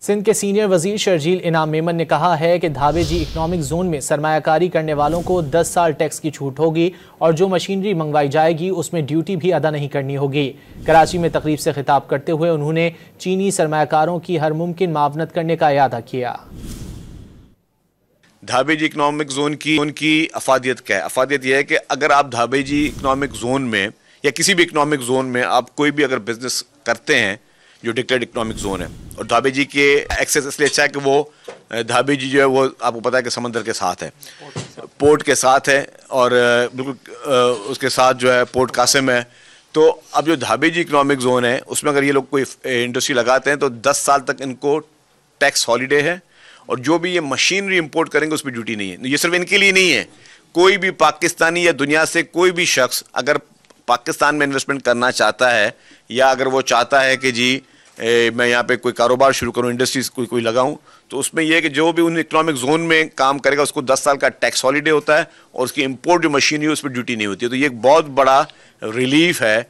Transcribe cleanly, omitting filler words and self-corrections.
सिंध के सीनियर वजीर शर्जील इनाम मेमन ने कहा है कि धाबेजी इकनॉमिक जोन में सरमायाकारी करने वालों को 10 साल टैक्स की छूट होगी और जो मशीनरी मंगवाई जाएगी उसमें ड्यूटी भी अदा नहीं करनी होगी। कराची में तकरीब से खिताब करते हुए उन्होंने चीनी सरमायाकारों की हर मुमकिन मावनत करने का इरादा किया। धाबेजी इकनॉमिक जोन की उनकी अफादियत क्या है? अफादियत यह है कि अगर आप धाबेजी इकनॉमिक जोन में या किसी भी इकनॉमिक जोन में आप कोई भी अगर बिजनेस करते हैं जो डिक्लेयर्ड इकनॉमिक जोन है, और धाबेजी के एक्सेस इसलिए अच्छा है कि वो धाबेजी जो है वो आपको पता है कि समंदर के साथ है, पोर्ट के साथ है और बिल्कुल उसके साथ जो है पोर्ट कासिम है। तो अब जो धाबेजी इकनॉमिक जोन है उसमें अगर ये लोग कोई इंडस्ट्री लगाते हैं तो 10 साल तक इनको टैक्स हॉलीडे है और जो भी ये मशीनरी इंपोर्ट करेंगे उस पर ड्यूटी नहीं है। ये सिर्फ इनके लिए नहीं है, कोई भी पाकिस्तानी या दुनिया से कोई भी शख्स अगर पाकिस्तान में इन्वेस्टमेंट करना चाहता है या अगर वो चाहता है कि जी मैं यहाँ पे कोई कारोबार शुरू करूँ, इंडस्ट्रीज कोई लगाऊँ, तो उसमें यह है कि जो भी उन इकोनॉमिक जोन में काम करेगा उसको 10 साल का टैक्स हॉलीडे होता है और उसकी इंपोर्ट जो मशीनरी है उस पर ड्यूटी नहीं होती है। तो ये एक बहुत बड़ा रिलीफ है।